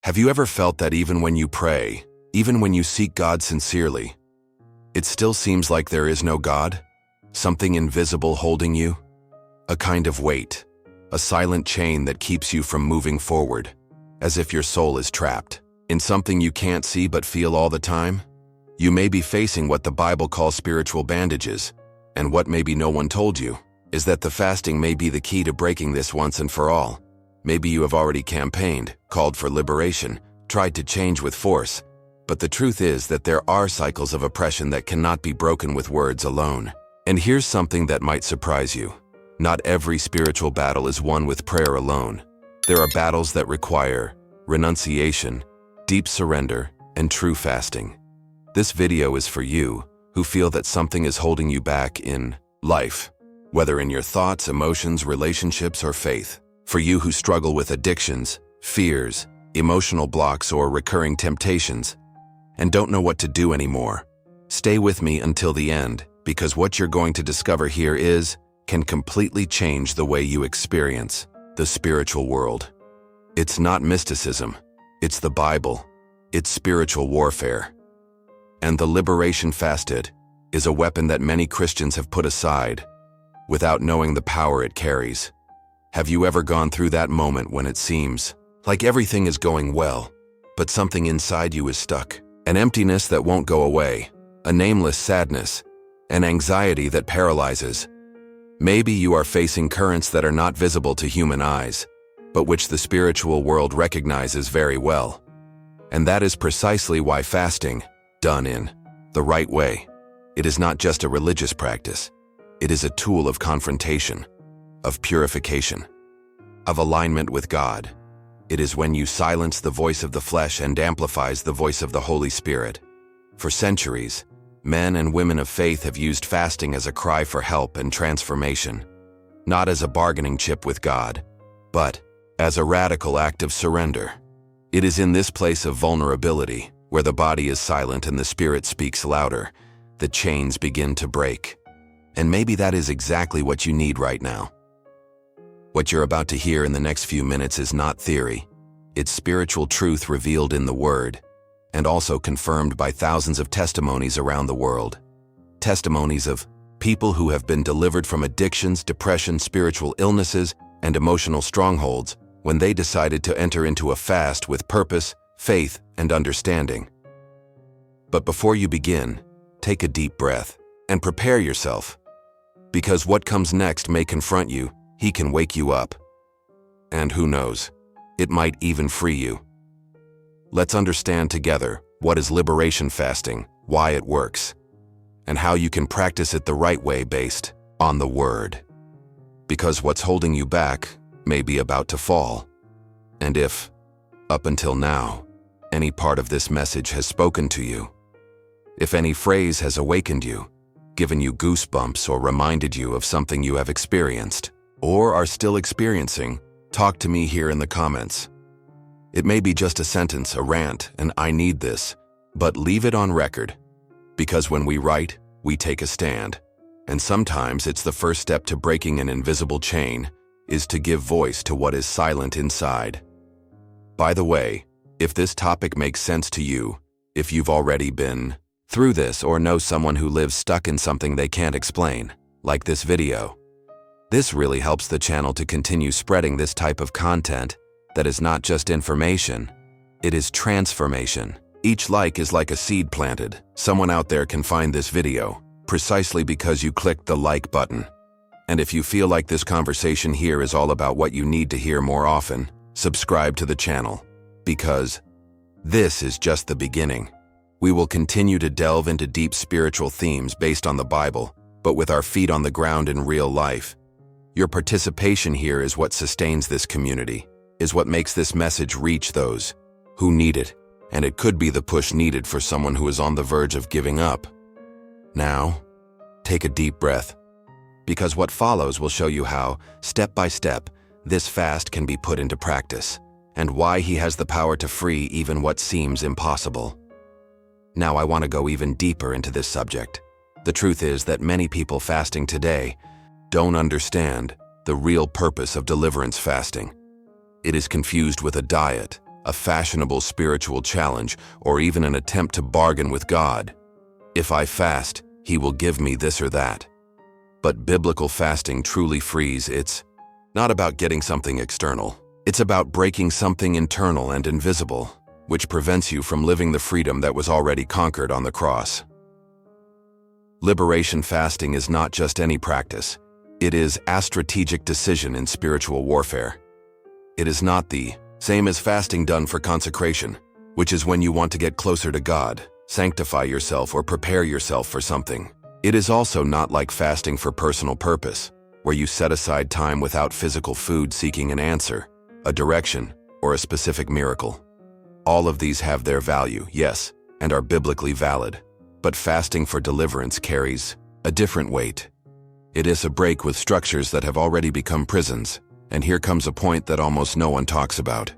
Have you ever felt that even when you pray, even when you seek God sincerely, it still seems like there is no God? Something invisible holding you? A kind of weight, a silent chain that keeps you from moving forward, as if your soul is trapped in something you can't see but feel all the time? You may be facing what the Bible calls spiritual bandages, and what maybe no one told you is that the fasting may be the key to breaking this once and for all. Maybe you have already campaigned, called for liberation, tried to change with force, but the truth is that there are cycles of oppression that cannot be broken with words alone. And here's something that might surprise you. Not every spiritual battle is won with prayer alone. There are battles that require renunciation, deep surrender, and true fasting. This video is for you who feel that something is holding you back in life, whether in your thoughts, emotions, relationships, or faith. For you who struggle with addictions, fears, emotional blocks, or recurring temptations, and don't know what to do anymore. Stay with me until the end, because what you're going to discover here can completely change the way you experience the spiritual world. It's not mysticism, it's the Bible, it's spiritual warfare. And the liberation fasted is a weapon that many Christians have put aside without knowing the power it carries. Have you ever gone through that moment when it seems like everything is going well, but something inside you is stuck? An emptiness that won't go away, a nameless sadness, an anxiety that paralyzes. Maybe you are facing currents that are not visible to human eyes, but which the spiritual world recognizes very well. And that is precisely why fasting, done in the right way, it is not just a religious practice. It is a tool of confrontation, of purification, of alignment with God. It is when you silence the voice of the flesh and amplifies the voice of the Holy Spirit. For centuries, men and women of faith have used fasting as a cry for help and transformation, not as a bargaining chip with God, but as a radical act of surrender. It is in this place of vulnerability, where the body is silent and the spirit speaks louder, that chains begin to break. And maybe that is exactly what you need right now. What you're about to hear in the next few minutes is not theory. It's spiritual truth revealed in the Word, and also confirmed by thousands of testimonies around the world. Testimonies of people who have been delivered from addictions, depression, spiritual illnesses, and emotional strongholds when they decided to enter into a fast with purpose, faith, and understanding. But before you begin, take a deep breath and prepare yourself, because what comes next may confront you. He can wake you up. And who knows, it might even free you. Let's understand together what is liberation fasting, why it works, and how you can practice it the right way based on the Word. Because what's holding you back may be about to fall. And if, up until now, any part of this message has spoken to you, if any phrase has awakened you, given you goosebumps, or reminded you of something you have experienced, or are still experiencing, talk to me here in the comments. It may be just a sentence, a rant, and I need this, but leave it on record. Because when we write, we take a stand. And sometimes it's the first step to breaking an invisible chain, is to give voice to what is silent inside. By the way, if this topic makes sense to you, if you've already been through this or know someone who lives stuck in something they can't explain, like this video, this really helps the channel to continue spreading this type of content that is not just information, it is transformation. Each like is like a seed planted. Someone out there can find this video precisely because you clicked the like button. And if you feel like this conversation here is all about what you need to hear more often, subscribe to the channel, because this is just the beginning. We will continue to delve into deep spiritual themes based on the Bible, but with our feet on the ground in real life. Your participation here is what sustains this community, is what makes this message reach those who need it, and it could be the push needed for someone who is on the verge of giving up. Now, take a deep breath, because what follows will show you how, step by step, this fast can be put into practice, and why he has the power to free even what seems impossible. Now I want to go even deeper into this subject. The truth is that many people fasting today don't understand the real purpose of deliverance fasting. It is confused with a diet, a fashionable spiritual challenge, or even an attempt to bargain with God. If I fast, He will give me this or that. But biblical fasting truly frees. It's not about getting something external. It's about breaking something internal and invisible, which prevents you from living the freedom that was already conquered on the cross. Liberation fasting is not just any practice. It is a strategic decision in spiritual warfare. It is not the same as fasting done for consecration, which is when you want to get closer to God, sanctify yourself, or prepare yourself for something. It is also not like fasting for personal purpose, where you set aside time without physical food seeking an answer, a direction, or a specific miracle. All of these have their value, yes, and are biblically valid, but fasting for deliverance carries a different weight. It is a break with structures that have already become prisons, and here comes a point that almost no one talks about.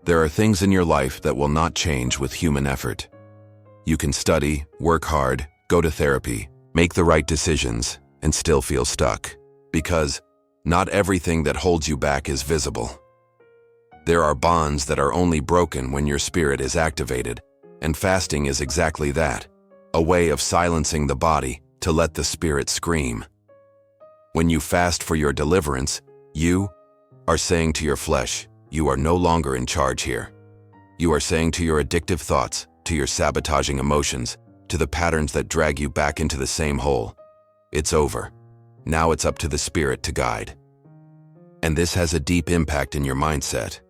There are things in your life that will not change with human effort. You can study, work hard, go to therapy, make the right decisions, and still feel stuck, because not everything that holds you back is visible. There are bonds that are only broken when your spirit is activated, and fasting is exactly that, a way of silencing the body to let the spirit scream. When you fast for your deliverance, you are saying to your flesh, you are no longer in charge here. You are saying to your addictive thoughts, to your sabotaging emotions, to the patterns that drag you back into the same hole, it's over. Now it's up to the Spirit to guide. And this has a deep impact in your mindset,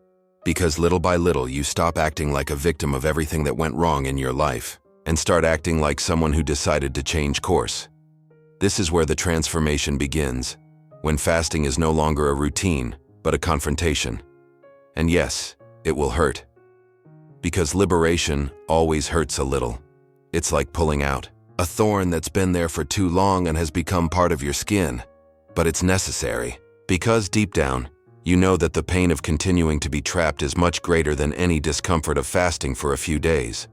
because little by little you stop acting like a victim of everything that went wrong in your life, and start acting like someone who decided to change course. This is where the transformation begins, when fasting is no longer a routine, but a confrontation. And yes, it will hurt. Because liberation always hurts a little. It's like pulling out a thorn that's been there for too long and has become part of your skin. But it's necessary, because deep down, you know that the pain of continuing to be trapped is much greater than any discomfort of fasting for a few days.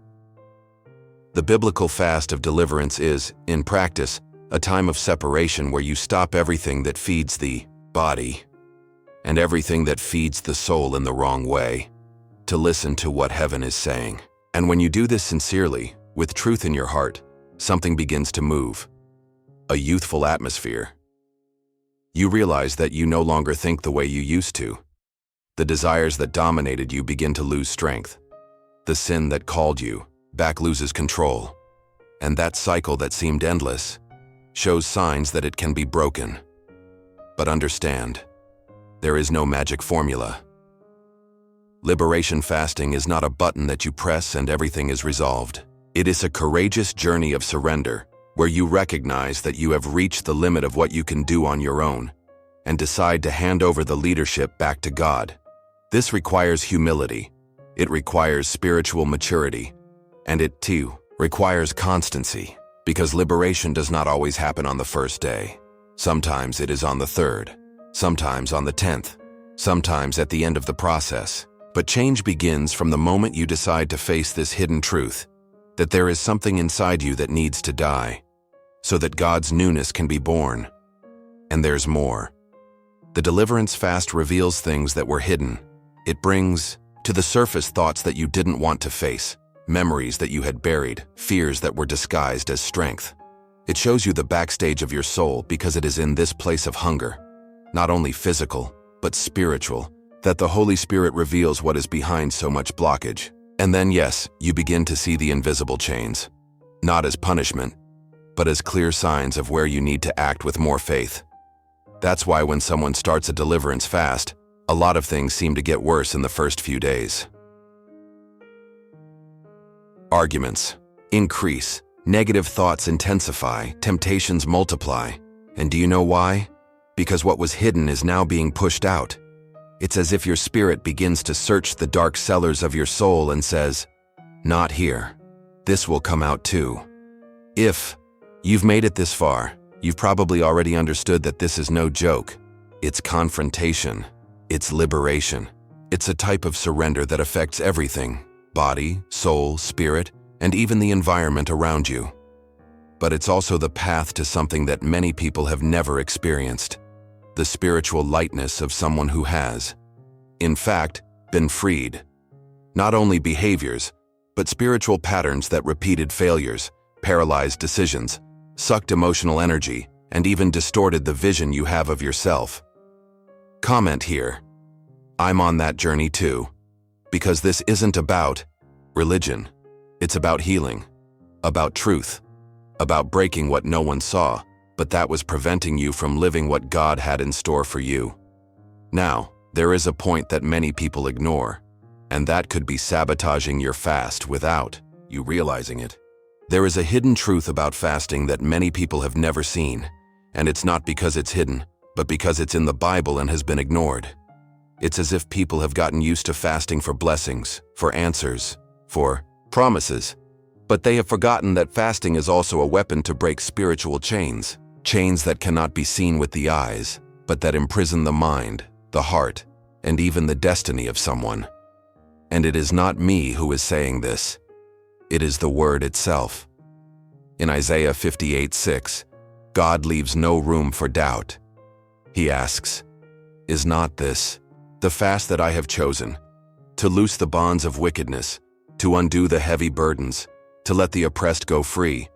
The biblical fast of deliverance is, in practice, a time of separation where you stop everything that feeds the body and everything that feeds the soul in the wrong way, to listen to what heaven is saying. And when you do this sincerely, with truth in your heart, something begins to move. A youthful atmosphere. You realize that you no longer think the way you used to. The desires that dominated you begin to lose strength. The sin that called you back loses control. And that cycle that seemed endless shows signs that it can be broken. But understand, there is no magic formula. Liberation fasting is not a button that you press and everything is resolved. It is a courageous journey of surrender, where you recognize that you have reached the limit of what you can do on your own, and decide to hand over the leadership back to God. This requires humility. It requires spiritual maturity. And it, too, requires constancy, because liberation does not always happen on the first day. Sometimes it is on the 3rd, sometimes on the 10th, sometimes at the end of the process. But change begins from the moment you decide to face this hidden truth, that there is something inside you that needs to die, so that God's newness can be born. And there's more. The deliverance fast reveals things that were hidden. It brings to the surface thoughts that you didn't want to face, memories that you had buried, fears that were disguised as strength. It shows you the backstage of your soul, because it is in this place of hunger, not only physical, but spiritual, that the Holy Spirit reveals what is behind so much blockage. And then, yes, you begin to see the invisible chains, not as punishment, but as clear signs of where you need to act with more faith. That's why when someone starts a deliverance fast, a lot of things seem to get worse in the first few days. Arguments increase, negative thoughts intensify, temptations multiply. And do you know why? Because what was hidden is now being pushed out. It's as if your spirit begins to search the dark cellars of your soul and says, "Not here. This will come out too." If you've made it this far, you've probably already understood that this is no joke. It's confrontation. It's liberation. It's a type of surrender that affects everything: body, soul, spirit, and even the environment around you. But it's also the path to something that many people have never experienced: the spiritual lightness of someone who has, in fact, been freed. Not only behaviors, but spiritual patterns that repeated failures, paralyzed decisions, sucked emotional energy, and even distorted the vision you have of yourself. Comment here. I'm on that journey too. Because this isn't about religion. It's about healing, about truth, about breaking what no one saw, but that was preventing you from living what God had in store for you. Now, there is a point that many people ignore, and that could be sabotaging your fast without you realizing it. There is a hidden truth about fasting that many people have never seen, and it's not because it's hidden, but because it's in the Bible and has been ignored. It's as if people have gotten used to fasting for blessings, for answers, for promises, but they have forgotten that fasting is also a weapon to break spiritual chains, chains that cannot be seen with the eyes, but that imprison the mind, the heart, and even the destiny of someone. And it is not me who is saying this. It is the Word itself. In Isaiah 58:6, God leaves no room for doubt. He asks, "Is not this the fast that I have chosen, to loose the bonds of wickedness, to undo the heavy burdens, to let the oppressed go free,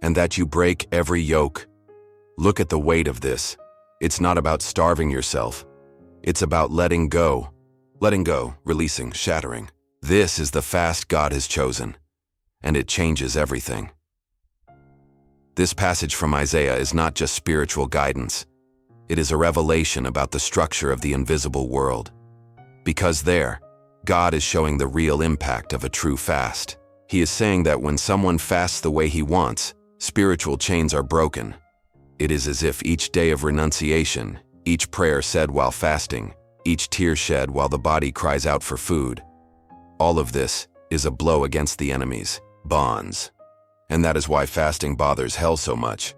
and that you break every yoke?" Look at the weight of this. It's not about starving yourself. It's about letting go, releasing, shattering. This is the fast God has chosen, and it changes everything. This passage from Isaiah is not just spiritual guidance. It is a revelation about the structure of the invisible world. Because there, God is showing the real impact of a true fast. He is saying that when someone fasts the way he wants, spiritual chains are broken. It is as if each day of renunciation, each prayer said while fasting, each tear shed while the body cries out for food, all of this is a blow against the enemy's bonds. And that is why fasting bothers hell so much.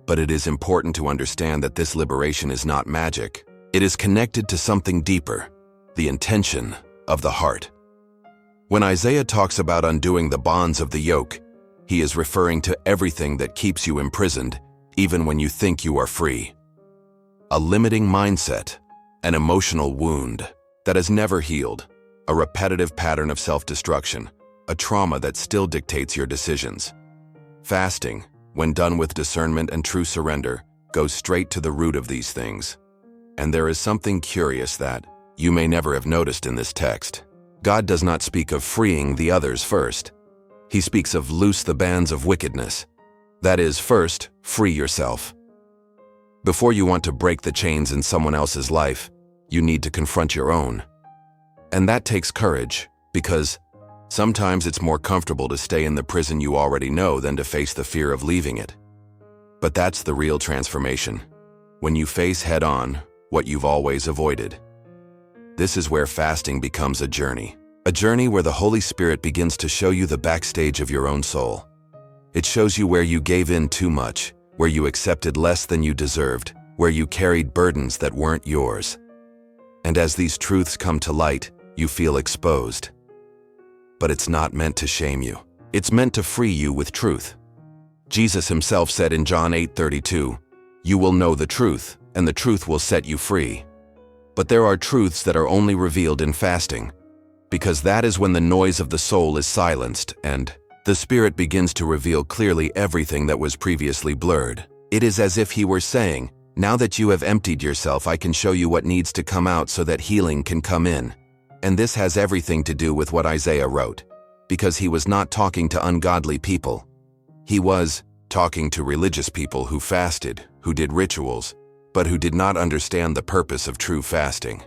But it is important to understand that this liberation is not magic. It is connected to something deeper, the intention of the heart. When Isaiah talks about undoing the bonds of the yoke, he is referring to everything that keeps you imprisoned, even when you think you are free. A limiting mindset, an emotional wound that has never healed, a repetitive pattern of self-destruction, a trauma that still dictates your decisions. Fasting, when done with discernment and true surrender, goes straight to the root of these things. And there is something curious that you may never have noticed in this text. God does not speak of freeing the others first. He speaks of loose the bands of wickedness. That is, first, free yourself. Before you want to break the chains in someone else's life, you need to confront your own. And that takes courage, because sometimes it's more comfortable to stay in the prison you already know than to face the fear of leaving it. But that's the real transformation, when you face head-on what you've always avoided. This is where fasting becomes a journey where the Holy Spirit begins to show you the backstage of your own soul. It shows you where you gave in too much, where you accepted less than you deserved, where you carried burdens that weren't yours. And as these truths come to light, you feel exposed. But it's not meant to shame you. It's meant to free you with truth. Jesus himself said in John 8:32, "You will know the truth, and the truth will set you free." But there are truths that are only revealed in fasting, because that is when the noise of the soul is silenced and the Spirit begins to reveal clearly everything that was previously blurred. It is as if he were saying, "Now that you have emptied yourself, I can show you what needs to come out so that healing can come in." And this has everything to do with what Isaiah wrote, because he was not talking to ungodly people. He was talking to religious people who fasted, who did rituals, but who did not understand the purpose of true fasting.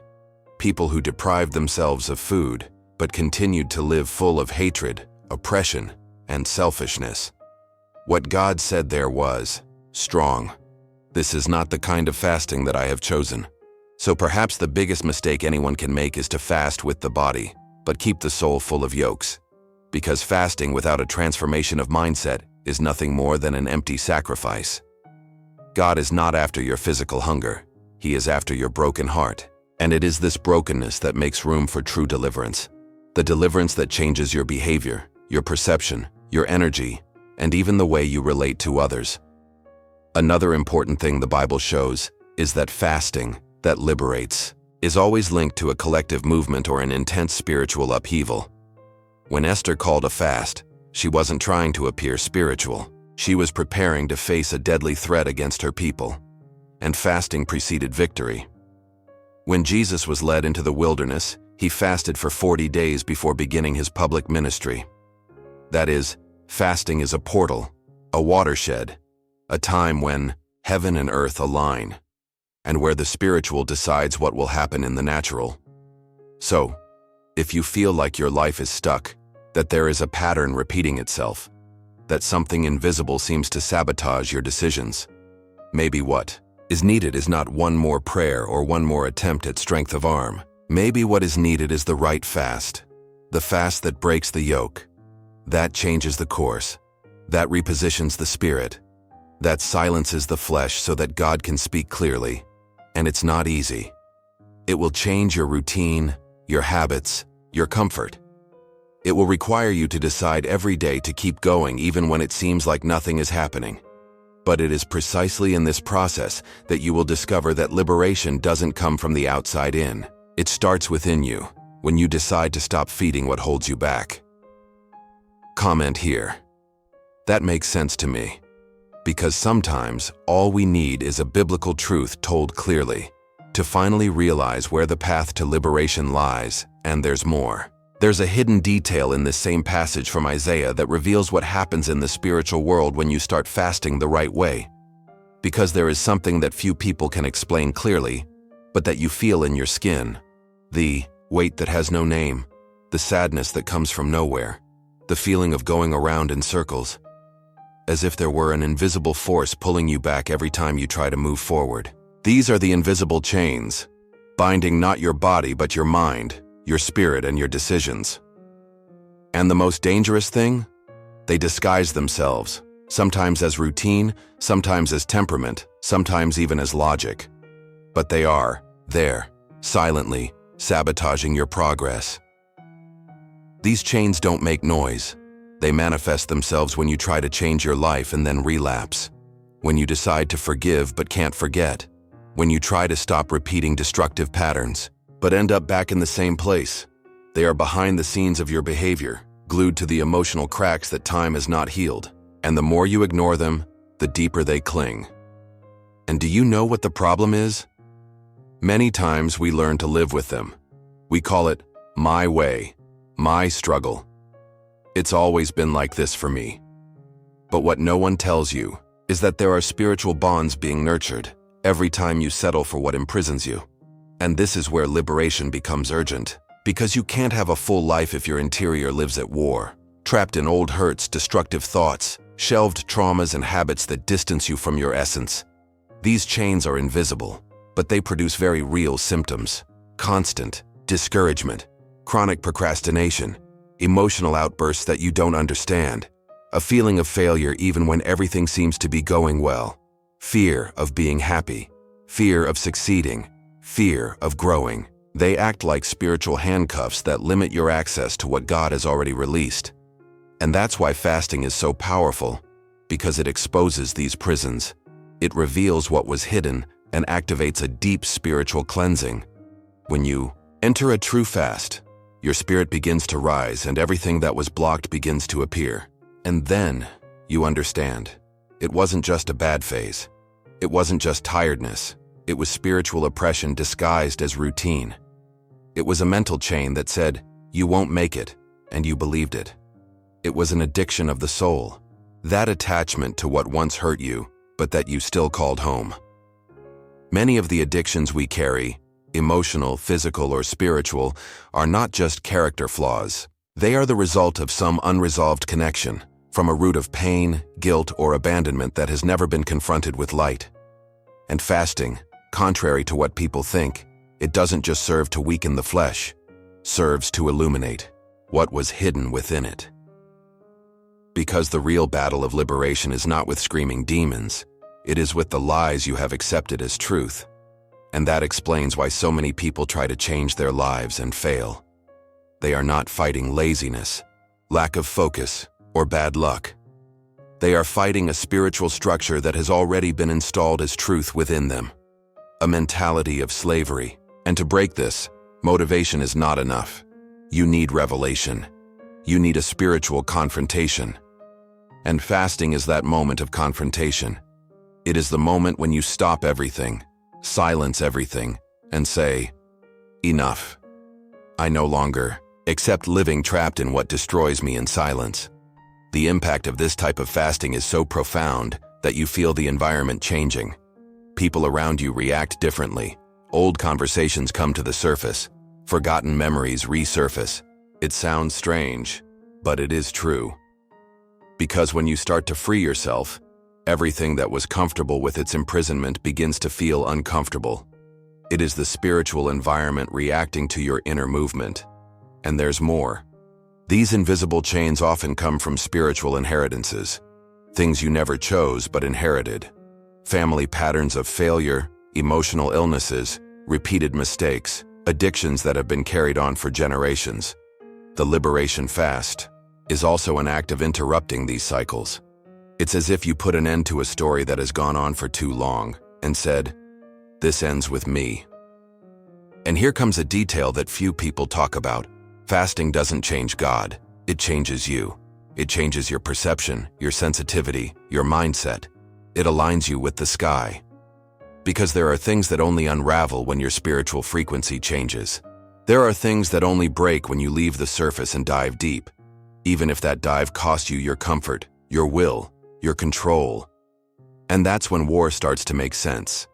People who deprived themselves of food, but continued to live full of hatred, oppression, and selfishness. What God said there was, "Strong. This is not the kind of fasting that I have chosen." So perhaps the biggest mistake anyone can make is to fast with the body, but keep the soul full of yokes. Because fasting without a transformation of mindset is nothing more than an empty sacrifice. God is not after your physical hunger. He is after your broken heart. And it is this brokenness that makes room for true deliverance. The deliverance that changes your behavior, your perception, your energy, and even the way you relate to others. Another important thing the Bible shows is that fasting, that liberates, is always linked to a collective movement or an intense spiritual upheaval. When Esther called a fast, she wasn't trying to appear spiritual. She was preparing to face a deadly threat against her people. And fasting preceded victory. When Jesus was led into the wilderness, he fasted for 40 days before beginning his public ministry. That is, fasting is a portal, a watershed, a time when heaven and earth align, and where the spiritual decides what will happen in the natural. So, if you feel like your life is stuck, that there is a pattern repeating itself, that something invisible seems to sabotage your decisions, maybe what is needed is not one more prayer or one more attempt at strength of arm. Maybe what is needed is the right fast, the fast that breaks the yoke, that changes the course, that repositions the spirit, that silences the flesh so that God can speak clearly. And it's not easy. It will change your routine, your habits, your comfort. It will require you to decide every day to keep going even when it seems like nothing is happening. But it is precisely in this process that you will discover that liberation doesn't come from the outside in. It starts within you, when you decide to stop feeding what holds you back. Comment here. That makes sense to me. Because sometimes all we need is a biblical truth told clearly, to finally realize where the path to liberation lies, and there's more. There's a hidden detail in this same passage from Isaiah that reveals what happens in the spiritual world when you start fasting the right way. Because there is something that few people can explain clearly, but that you feel in your skin. The weight that has no name, the sadness that comes from nowhere, the feeling of going around in circles, as if there were an invisible force pulling you back every time you try to move forward. These are the invisible chains, binding not your body but your mind, your spirit, and your decisions. And the most dangerous thing? They disguise themselves, sometimes as routine, sometimes as temperament, sometimes even as logic. But they are there, silently, sabotaging your progress. These chains don't make noise. They manifest themselves when you try to change your life and then relapse. When you decide to forgive but can't forget. When you try to stop repeating destructive patterns, but end up back in the same place. They are behind the scenes of your behavior, glued to the emotional cracks that time has not healed. And the more you ignore them, the deeper they cling. And do you know what the problem is? Many times we learn to live with them. We call it my way, my struggle. It's always been like this for me. But what no one tells you is that there are spiritual bonds being nurtured every time you settle for what imprisons you. And this is where liberation becomes urgent, because you can't have a full life if your interior lives at war, trapped in old hurts, destructive thoughts, shelved traumas, and habits that distance you from your essence. These chains are invisible, but they produce very real symptoms: constant discouragement, chronic procrastination, emotional outbursts that you don't understand, a feeling of failure even when everything seems to be going well, fear of being happy, fear of succeeding, fear of growing. They act like spiritual handcuffs that limit your access to what God has already released. And that's why fasting is so powerful, because it exposes these prisons. It reveals what was hidden and activates a deep spiritual cleansing. When you enter a true fast, your spirit begins to rise and everything that was blocked begins to appear. And then you understand. It wasn't just a bad phase. It wasn't just tiredness. It was spiritual oppression disguised as routine. It was a mental chain that said, "You won't make it," and you believed it. It was an addiction of the soul, that attachment to what once hurt you, but that you still called home. Many of the addictions we carry, emotional, physical, or spiritual, are not just character flaws. They are the result of some unresolved connection, from a root of pain, guilt, or abandonment that has never been confronted with light. And fasting, contrary to what people think, it doesn't just serve to weaken the flesh, serves to illuminate what was hidden within it. Because the real battle of liberation is not with screaming demons, it is with the lies you have accepted as truth. And that explains why so many people try to change their lives and fail. They are not fighting laziness, lack of focus, or bad luck. They are fighting a spiritual structure that has already been installed as truth within them, a mentality of slavery. And to break this, motivation is not enough. You need revelation. You need a spiritual confrontation. And fasting is that moment of confrontation. It is the moment when you stop everything, silence everything, and say, enough. I no longer accept living trapped in what destroys me in silence. The impact of this type of fasting is so profound that you feel the environment changing. People around you react differently. Old conversations come to the surface. Forgotten memories resurface. It sounds strange, but it is true. Because when you start to free yourself, everything that was comfortable with its imprisonment begins to feel uncomfortable. It is the spiritual environment reacting to your inner movement. And there's more. These invisible chains often come from spiritual inheritances, things you never chose but inherited. Family patterns of failure, emotional illnesses, repeated mistakes, addictions that have been carried on for generations. The liberation fast is also an act of interrupting these cycles. It's as if you put an end to a story that has gone on for too long and said, "This ends with me." And here comes a detail that few people talk about. Fasting doesn't change God, it changes you. It changes your perception, your sensitivity, your mindset. It aligns you with the sky. Because there are things that only unravel when your spiritual frequency changes. There are things that only break when you leave the surface and dive deep, even if that dive costs you your comfort, your will, your control. And that's when war starts to make sense.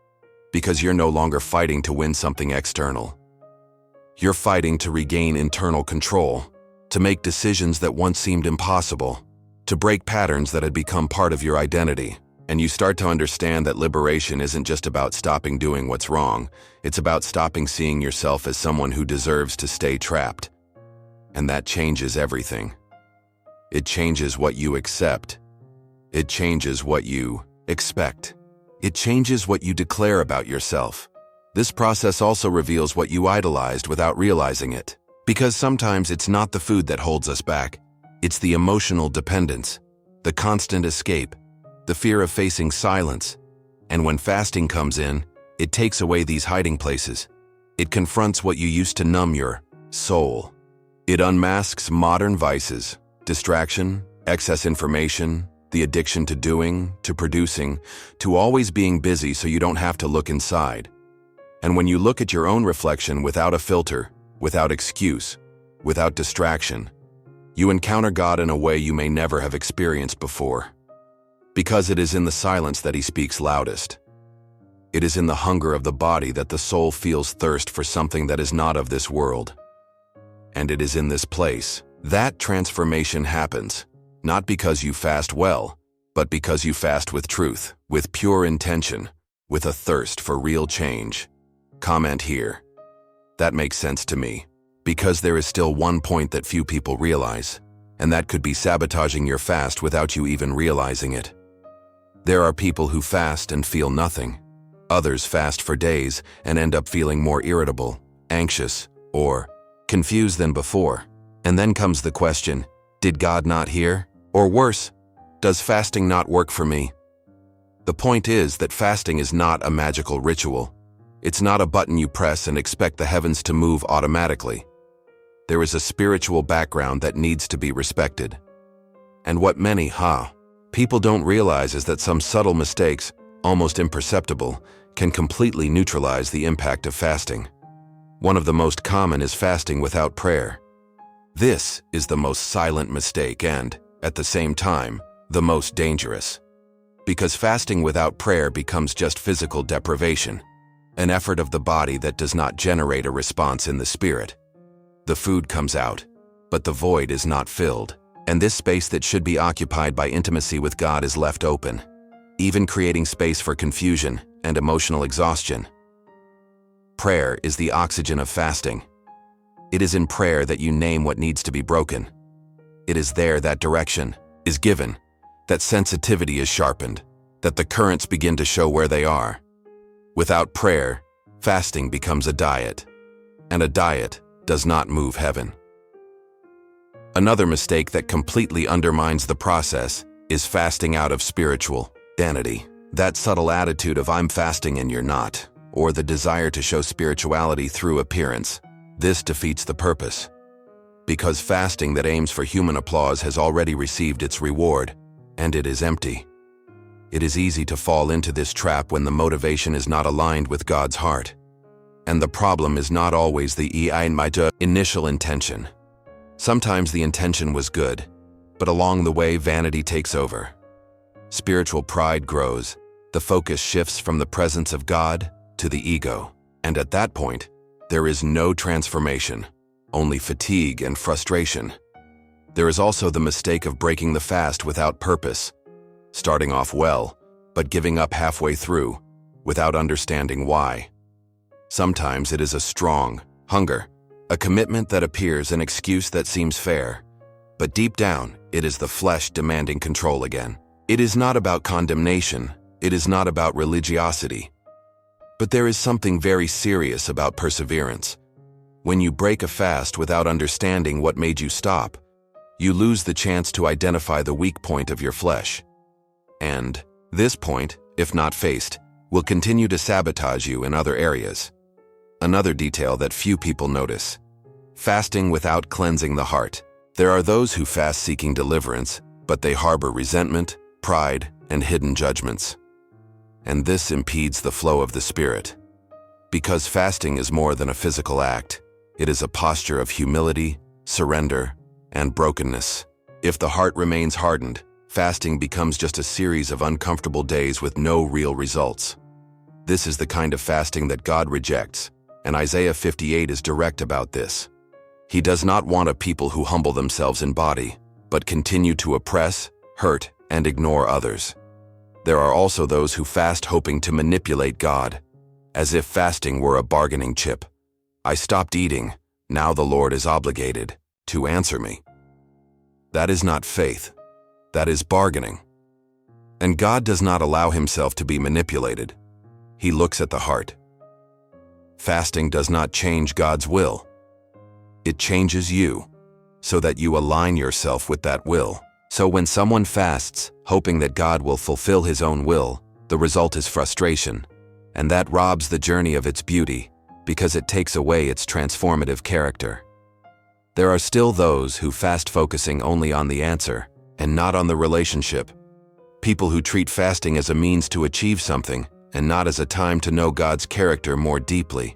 Because you're no longer fighting to win something external. You're fighting to regain internal control, to make decisions that once seemed impossible, to break patterns that had become part of your identity. And you start to understand that liberation isn't just about stopping doing what's wrong, it's about stopping seeing yourself as someone who deserves to stay trapped. And that changes everything. It changes what you accept. It changes what you expect. It changes what you declare about yourself. This process also reveals what you idolized without realizing it. Because sometimes it's not the food that holds us back. It's the emotional dependence, the constant escape, the fear of facing silence. And when fasting comes in, it takes away these hiding places. It confronts what you used to numb your soul. It unmasks modern vices, distraction, excess information, the addiction to doing, to producing, to always being busy so you don't have to look inside. And when you look at your own reflection without a filter, without excuse, without distraction, you encounter God in a way you may never have experienced before. Because it is in the silence that He speaks loudest. It is in the hunger of the body that the soul feels thirst for something that is not of this world. And it is in this place that transformation happens, not because you fast well, but because you fast with truth, with pure intention, with a thirst for real change. Comment here. That makes sense to me, because there is still one point that few people realize, and that could be sabotaging your fast without you even realizing it. There are people who fast and feel nothing. Others fast for days and end up feeling more irritable, anxious, or confused than before. And then comes the question, did God not hear? Or worse, does fasting not work for me? The point is that fasting is not a magical ritual. It's not a button you press and expect the heavens to move automatically. There is a spiritual background that needs to be respected. And what many, people don't realize is that some subtle mistakes, almost imperceptible, can completely neutralize the impact of fasting. One of the most common is fasting without prayer. This is the most silent mistake and, at the same time, the most dangerous. Because fasting without prayer becomes just physical deprivation, an effort of the body that does not generate a response in the spirit. The food comes out, but the void is not filled, and this space that should be occupied by intimacy with God is left open, even creating space for confusion and emotional exhaustion. Prayer is the oxygen of fasting. It is in prayer that you name what needs to be broken. It is there that direction is given, that sensitivity is sharpened, that the currents begin to show where they are. Without prayer, fasting becomes a diet, and a diet does not move heaven. Another mistake that completely undermines the process is fasting out of spiritual vanity. That subtle attitude of "I'm fasting and you're not," or the desire to show spirituality through appearance. This defeats the purpose. because fasting that aims for human applause has already received its reward, and it is empty. It is easy to fall into this trap when the motivation is not aligned with God's heart. And the problem is not always the initial intention. Sometimes the intention was good, but along the way vanity takes over. Spiritual pride grows, the focus shifts from the presence of God to the ego, and at that point, there is no transformation, only fatigue and frustration. There is also the mistake of breaking the fast without purpose, starting off well, but giving up halfway through, without understanding why. Sometimes it is a strong hunger, a commitment that appears an excuse that seems fair, but deep down, it is the flesh demanding control again. It is not about condemnation, it is not about religiosity. But there is something very serious about perseverance. When you break a fast without understanding what made you stop, you lose the chance to identify the weak point of your flesh. And this point, if not faced, will continue to sabotage you in other areas. Another detail that few people notice: fasting without cleansing the heart. There are those who fast seeking deliverance, but they harbor resentment, pride, and hidden judgments. And this impedes the flow of the Spirit. Because fasting is more than a physical act, it is a posture of humility, surrender, and brokenness. If the heart remains hardened, fasting becomes just a series of uncomfortable days with no real results. This is the kind of fasting that God rejects, and Isaiah 58 is direct about this. He does not want a people who humble themselves in body, but continue to oppress, hurt, and ignore others. There are also those who fast hoping to manipulate God, as if fasting were a bargaining chip. I stopped eating, now the Lord is obligated to answer me. That is not faith. That is bargaining. And God does not allow himself to be manipulated. He looks at the heart. Fasting does not change God's will. It changes you, so that you align yourself with that will. So when someone fasts, hoping that God will fulfill his own will, the result is frustration, and that robs the journey of its beauty, because it takes away its transformative character. There are still those who fast focusing only on the answer, and not on the relationship. People who treat fasting as a means to achieve something, and not as a time to know God's character more deeply.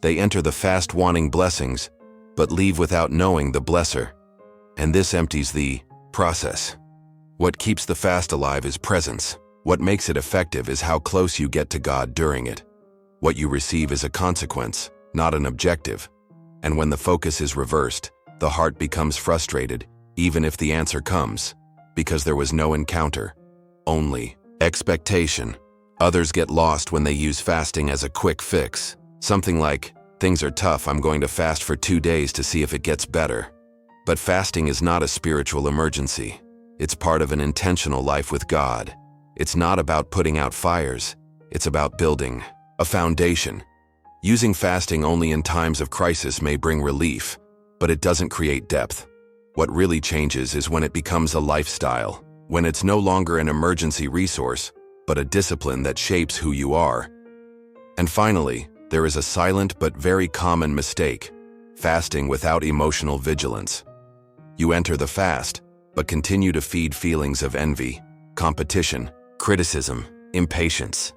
They enter the fast wanting blessings, but leave without knowing the blesser. And this empties the process. What keeps the fast alive is presence. What makes it effective is how close you get to God during it. What you receive is a consequence, not an objective. And when the focus is reversed, the heart becomes frustrated, even if the answer comes, because there was no encounter, only expectation. Others get lost when they use fasting as a quick fix. Something like, things are tough, I'm going to fast for 2 days to see if it gets better. But fasting is not a spiritual emergency. It's part of an intentional life with God. It's not about putting out fires. It's about building a foundation. Using fasting only in times of crisis may bring relief, but it doesn't create depth. What really changes is when it becomes a lifestyle, when it's no longer an emergency resource, but a discipline that shapes who you are. And finally, there is a silent but very common mistake: fasting without emotional vigilance. You enter the fast, but continue to feed feelings of envy, competition, criticism, impatience.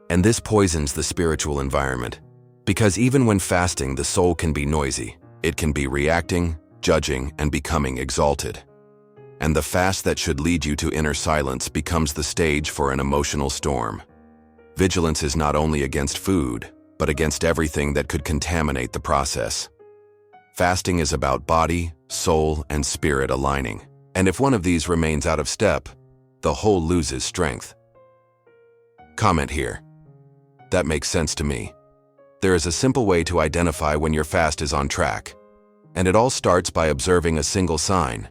And this poisons the spiritual environment. Because even when fasting, the soul can be noisy. It can be reacting, judging, and becoming exalted. And the fast that should lead you to inner silence becomes the stage for an emotional storm. Vigilance is not only against food, but against everything that could contaminate the process. Fasting is about body, soul, and spirit aligning. And if one of these remains out of step, the whole loses strength. Comment here. That makes sense to me. There is a simple way to identify when your fast is on track. And it all starts by observing a single sign.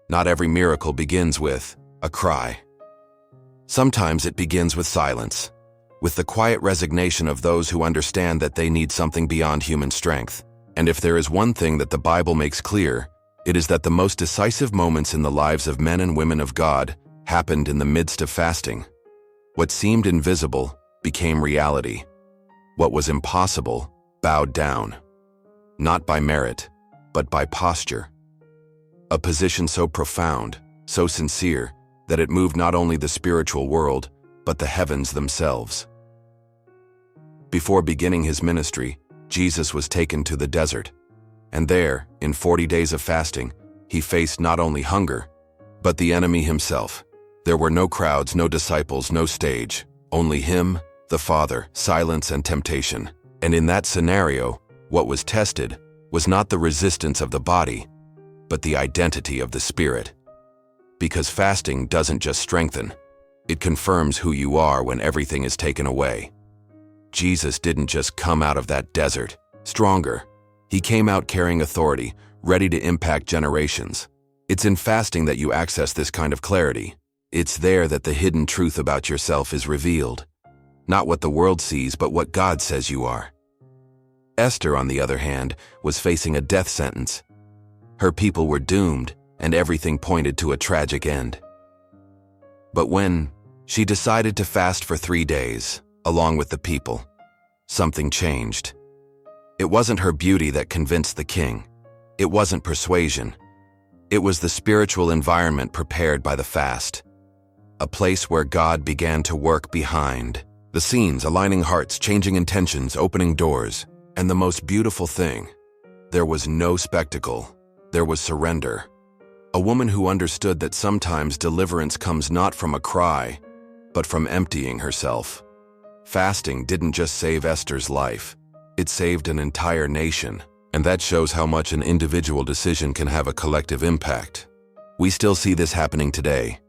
Not every miracle begins with a cry. Sometimes it begins with silence, with the quiet resignation of those who understand that they need something beyond human strength. And if there is one thing that the Bible makes clear, it is that the most decisive moments in the lives of men and women of God happened in the midst of fasting. What seemed invisible became reality. What was impossible bowed down. Not by merit, but by posture. A position so profound, so sincere, that it moved not only the spiritual world, but the heavens themselves. Before beginning his ministry, Jesus was taken to the desert, and there, in 40 days of fasting, he faced not only hunger, but the enemy himself. There were no crowds, no disciples, no stage, only him, the Father, silence and temptation. And in that scenario, what was tested was not the resistance of the body, but the identity of the spirit. Because fasting doesn't just strengthen, it confirms who you are when everything is taken away. Jesus didn't just come out of that desert stronger. He came out carrying authority, ready to impact generations. It's in fasting that you access this kind of clarity. It's there that the hidden truth about yourself is revealed. Not what the world sees, but what God says you are. Esther, on the other hand, was facing a death sentence. Her people were doomed, and everything pointed to a tragic end. But when she decided to fast for 3 days, along with the people, something changed. It wasn't her beauty that convinced the king. It wasn't persuasion. It was the spiritual environment prepared by the fast. A place where God began to work behind the scenes, aligning hearts, changing intentions, opening doors. And the most beautiful thing, there was no spectacle. There was surrender. A woman who understood that sometimes deliverance comes not from a cry, but from emptying herself. Fasting didn't just save Esther's life. It saved an entire nation. And that shows how much an individual decision can have a collective impact. We still see this happening today.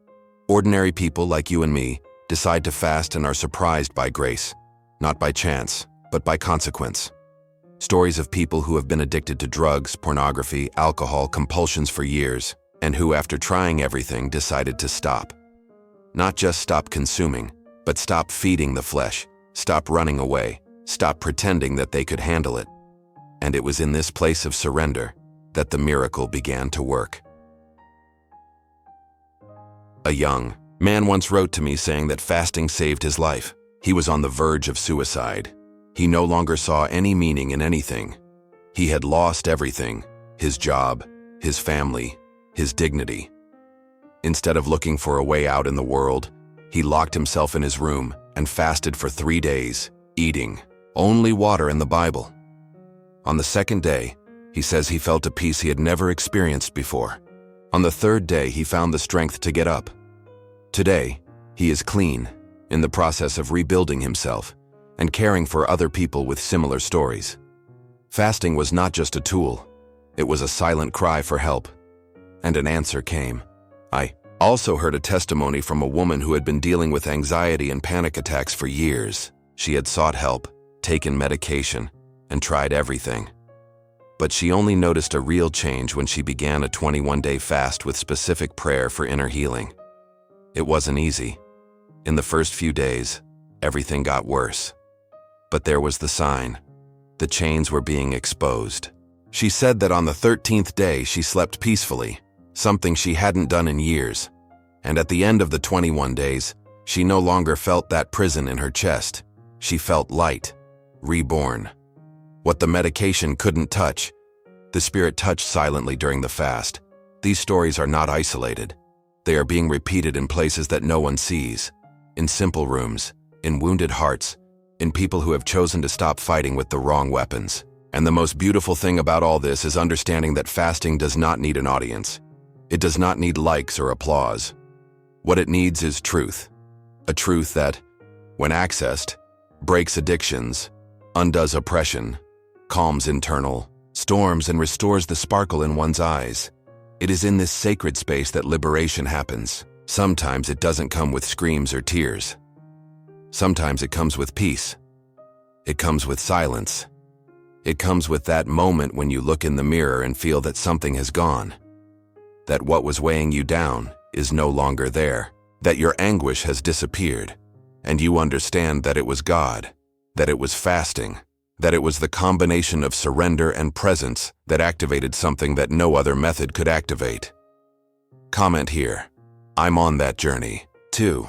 Ordinary people like you and me decide to fast and are surprised by grace, not by chance, but by consequence. Stories of people who have been addicted to drugs, pornography, alcohol, compulsions for years, and who, after trying everything, decided to stop. Not just stop consuming, but stop feeding the flesh, stop running away, stop pretending that they could handle it. And it was in this place of surrender that the miracle began to work. A young man once wrote to me saying that fasting saved his life. He was on the verge of suicide. He no longer saw any meaning in anything. He had lost everything: his job, his family, his dignity. Instead of looking for a way out in the world, he locked himself in his room and fasted for 3 days, eating only water and the Bible. On the second day, he says he felt a peace he had never experienced before. On the third day, he found the strength to get up. Today, he is clean, in the process of rebuilding himself and caring for other people with similar stories. Fasting was not just a tool, it was a silent cry for help. And an answer came. I also heard a testimony from a woman who had been dealing with anxiety and panic attacks for years. She had sought help, taken medication, and tried everything. But she only noticed a real change when she began a 21-day fast with specific prayer for inner healing. It wasn't easy. In the first few days, everything got worse. But there was the sign. The chains were being exposed. She said that on the 13th day she slept peacefully, something she hadn't done in years. And at the end of the 21 days, she no longer felt that prison in her chest. She felt light, reborn. What the medication couldn't touch, the Spirit touched silently during the fast. These stories are not isolated. They are being repeated in places that no one sees, in simple rooms, in wounded hearts, in people who have chosen to stop fighting with the wrong weapons. And the most beautiful thing about all this is understanding that fasting does not need an audience. It does not need likes or applause. What it needs is truth. A truth that, when accessed, breaks addictions, undoes oppression, calms internal storms, and restores the sparkle in one's eyes. It is in this sacred space that liberation happens. Sometimes it doesn't come with screams or tears. Sometimes it comes with peace. It comes with silence. It comes with that moment when you look in the mirror and feel that something has gone. That what was weighing you down is no longer there. That your anguish has disappeared. And you understand that it was God. That it was fasting. That it was the combination of surrender and presence that activated something that no other method could activate. Comment here. I'm on that journey, too.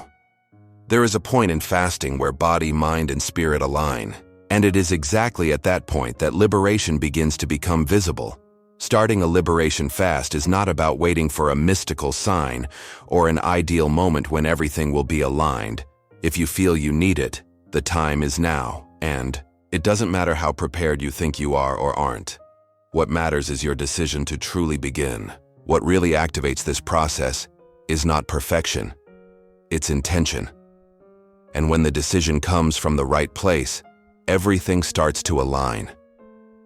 There is a point in fasting where body, mind, and spirit align, and it is exactly at that point that liberation begins to become visible. Starting a liberation fast is not about waiting for a mystical sign or an ideal moment when everything will be aligned. If you feel you need it, the time is now, and it doesn't matter how prepared you think you are or aren't. What matters is your decision to truly begin. What really activates this process is not perfection, it's intention. And when the decision comes from the right place, everything starts to align.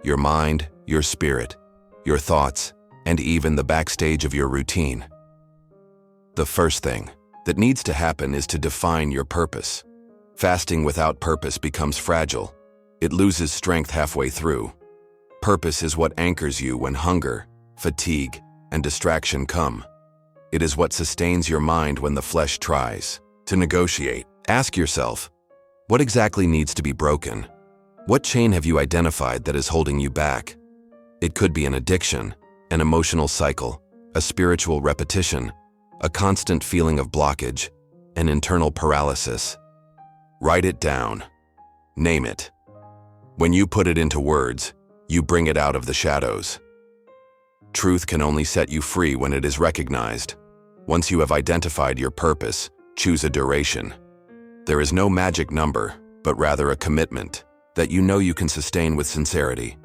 Your mind, your spirit, your thoughts, and even the backstage of your routine. The first thing that needs to happen is to define your purpose. Fasting without purpose becomes fragile. It loses strength halfway through. Purpose is what anchors you when hunger, fatigue, and distraction come. It is what sustains your mind when the flesh tries to negotiate. Ask yourself, what exactly needs to be broken? What chain have you identified that is holding you back? It could be an addiction, an emotional cycle, a spiritual repetition, a constant feeling of blockage, an internal paralysis. Write it down. Name it. When you put it into words, you bring it out of the shadows. Truth can only set you free when it is recognized. Once you have identified your purpose, choose a duration. There is no magic number, but rather a commitment that you know you can sustain with sincerity.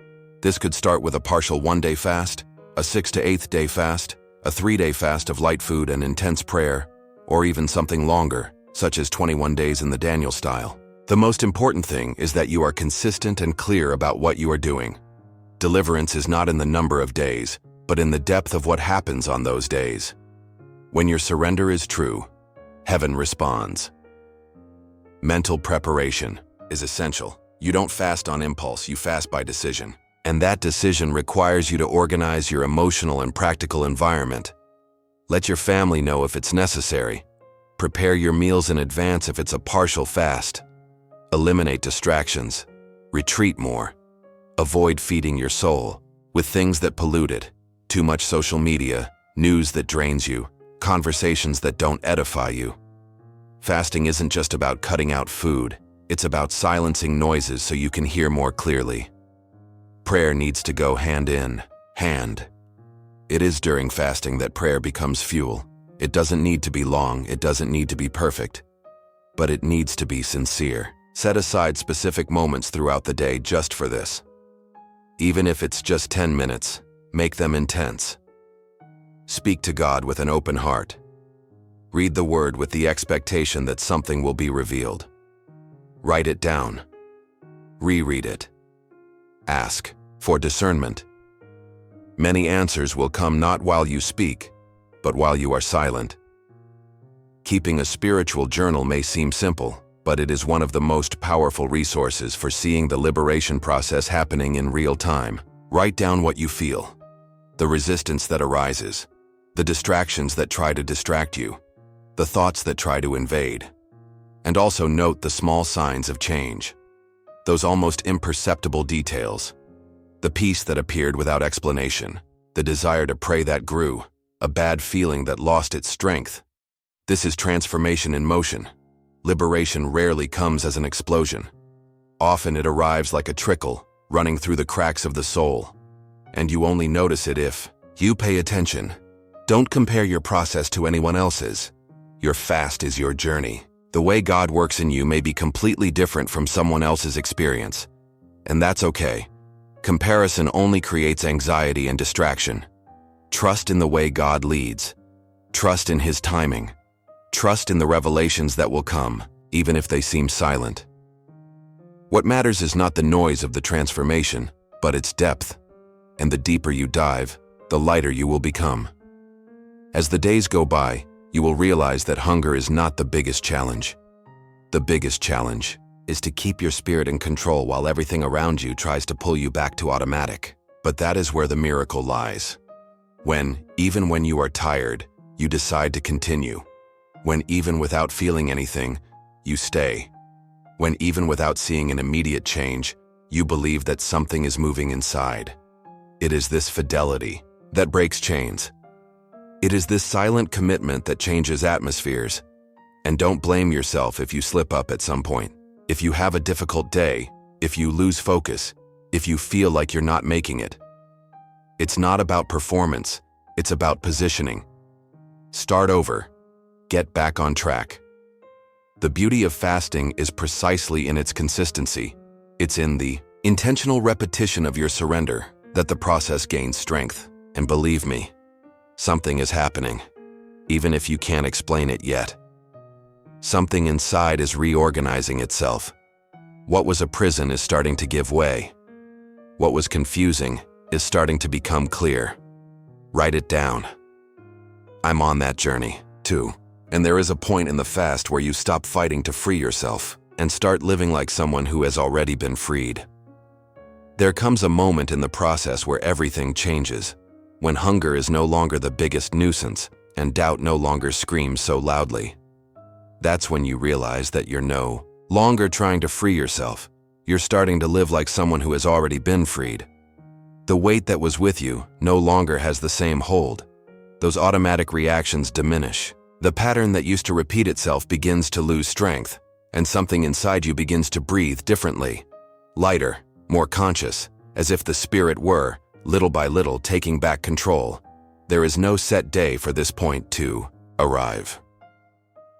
This could start with a partial 1-day fast, a 6th to 8th day fast, a 3-day fast of light food and intense prayer, or even something longer, such as 21 days in the Daniel style. The most important thing is that you are consistent and clear about what you are doing. Deliverance is not in the number of days, but in the depth of what happens on those days. When your surrender is true, heaven responds. Mental preparation is essential. You don't fast on impulse, you fast by decision. And that decision requires you to organize your emotional and practical environment. Let your family know if it's necessary. Prepare your meals in advance if it's a partial fast. Eliminate distractions. Retreat more. Avoid feeding your soul with things that pollute it. Too much social media, news that drains you, conversations that don't edify you. Fasting isn't just about cutting out food. It's about silencing noises so you can hear more clearly. Prayer needs to go hand in hand. It is during fasting that prayer becomes fuel. It doesn't need to be long, it doesn't need to be perfect, but it needs to be sincere. Set aside specific moments throughout the day just for this. Even if it's just 10 minutes, make them intense. Speak to God with an open heart. Read the Word with the expectation that something will be revealed. Write it down. Reread it. Ask for discernment. Many answers will come not while you speak, but while you are silent. Keeping a spiritual journal may seem simple, but it is one of the most powerful resources for seeing the liberation process happening in real time. Write down what you feel, the resistance that arises, the distractions that try to distract you, the thoughts that try to invade, and also note the small signs of change. Those almost imperceptible details. The peace that appeared without explanation, the desire to pray that grew, a bad feeling that lost its strength. This is transformation in motion. Liberation rarely comes as an explosion. Often it arrives like a trickle, running through the cracks of the soul. And you only notice it if you pay attention. Don't compare your process to anyone else's. Your fast is your journey. The way God works in you may be completely different from someone else's experience. And that's okay. Comparison only creates anxiety and distraction. Trust in the way God leads. Trust in His timing. Trust in the revelations that will come, even if they seem silent. What matters is not the noise of the transformation, but its depth. And the deeper you dive, the lighter you will become. As the days go by, you will realize that hunger is not the biggest challenge. The biggest challenge is to keep your spirit in control while everything around you tries to pull you back to automatic. But that is where the miracle lies. When, even when you are tired, you decide to continue. When even without feeling anything, you stay. When even without seeing an immediate change, you believe that something is moving inside. It is this fidelity that breaks chains. It is this silent commitment that changes atmospheres. And don't blame yourself if you slip up at some point. If you have a difficult day, if you lose focus, if you feel like you're not making it. It's not about performance, it's about positioning. Start over. Get back on track. The beauty of fasting is precisely in its consistency. It's in the intentional repetition of your surrender that the process gains strength. And believe me, something is happening, even if you can't explain it yet. Something inside is reorganizing itself. What was a prison is starting to give way. What was confusing is starting to become clear. Write it down. I'm on that journey, too. And there is a point in the fast where you stop fighting to free yourself and start living like someone who has already been freed. There comes a moment in the process where everything changes, when hunger is no longer the biggest nuisance and doubt no longer screams so loudly. That's when you realize that you're no longer trying to free yourself. You're starting to live like someone who has already been freed. The weight that was with you no longer has the same hold. Those automatic reactions diminish. The pattern that used to repeat itself begins to lose strength, and something inside you begins to breathe differently, lighter, more conscious, as if the spirit were, little by little, taking back control. There is no set day for this point to arrive.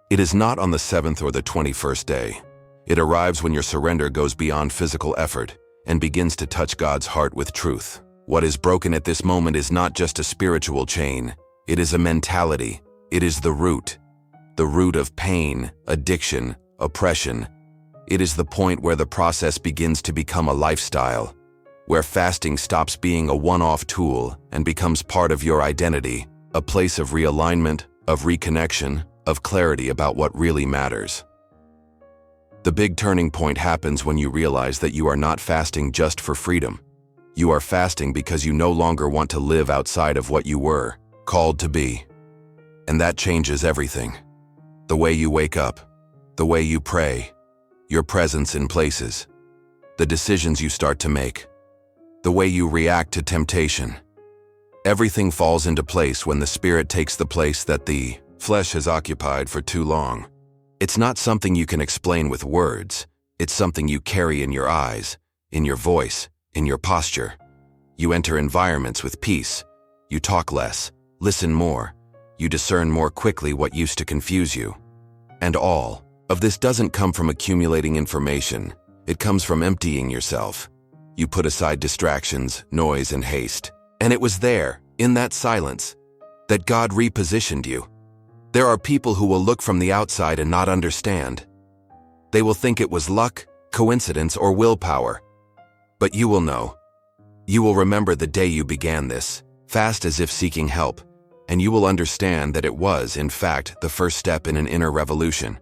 It is not on the 7th or the 21st day. It arrives when your surrender goes beyond physical effort and begins to touch God's heart with truth. What is broken at this moment is not just a spiritual chain. It is a mentality. It is the root of pain, addiction, oppression. It is the point where the process begins to become a lifestyle, where fasting stops being a one-off tool and becomes part of your identity, a place of realignment, of reconnection, of clarity about what really matters. The big turning point happens when you realize that you are not fasting just for freedom. You are fasting because you no longer want to live outside of what you were called to be. And that changes everything. The way you wake up, the way you pray, your presence in places, the decisions you start to make, the way you react to temptation. Everything falls into place when the Spirit takes the place that the flesh has occupied for too long. It's not something you can explain with words. It's something you carry in your eyes, in your voice, in your posture. You enter environments with peace. You talk less, listen more. You discern more quickly what used to confuse you. And all of this doesn't come from accumulating information. It comes from emptying yourself. You put aside distractions, noise, and haste. And it was there, in that silence, that God repositioned you. There are people who will look from the outside and not understand. They will think it was luck, coincidence, or willpower. But you will know. You will remember the day you began this, fast as if seeking help, and you will understand that it was, in fact, the first step in an inner revolution.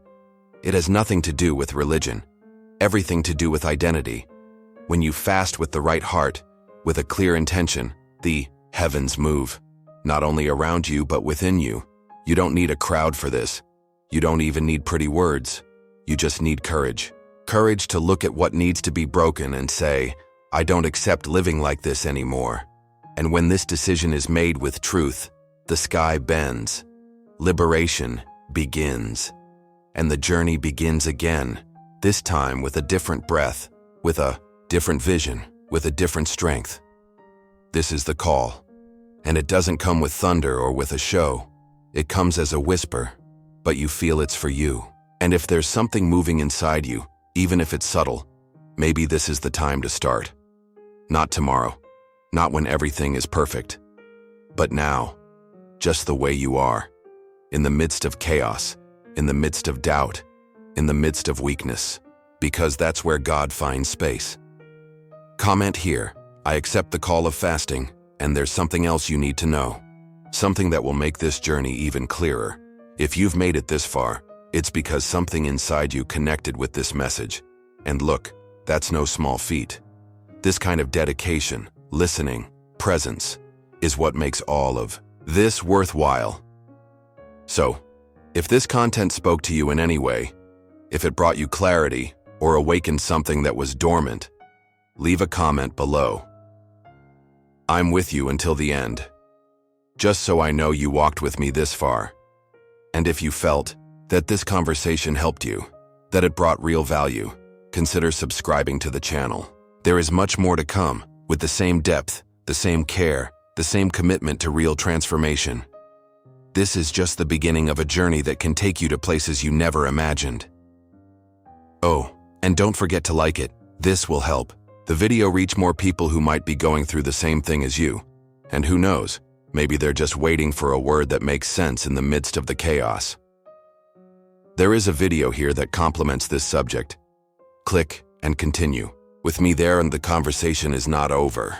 It has nothing to do with religion, everything to do with identity. When you fast with the right heart, with a clear intention, the heavens move, not only around you but within you. You don't need a crowd for this. You don't even need pretty words. You just need courage. Courage to look at what needs to be broken and say, I don't accept living like this anymore. And when this decision is made with truth, the sky bends. Liberation begins. And the journey begins again, this time with a different breath, with a different vision, with a different strength. This is the call. And it doesn't come with thunder or with a show. It comes as a whisper, but you feel it's for you. And if there's something moving inside you, even if it's subtle, maybe this is the time to start. Not tomorrow, not when everything is perfect, but now, just the way you are, in the midst of chaos, in the midst of doubt, in the midst of weakness, because that's where God finds space. Comment here, I accept the call of fasting, and there's something else you need to know. Something that will make this journey even clearer. If you've made it this far, it's because something inside you connected with this message. And look, that's no small feat. This kind of dedication, listening, presence, is what makes all of this worthwhile. So, if this content spoke to you in any way, if it brought you clarity or awakened something that was dormant, leave a comment below. I'm with you until the end. Just so I know you walked with me this far. And if you felt that this conversation helped you, that it brought real value, consider subscribing to the channel. There is much more to come, with the same depth, the same care, the same commitment to real transformation. This is just the beginning of a journey that can take you to places you never imagined. Oh, and don't forget to like it. This will help the video reach more people who might be going through the same thing as you. And who knows, maybe they're just waiting for a word that makes sense in the midst of the chaos. There is a video here that complements this subject. Click and continue with me there, and the conversation is not over.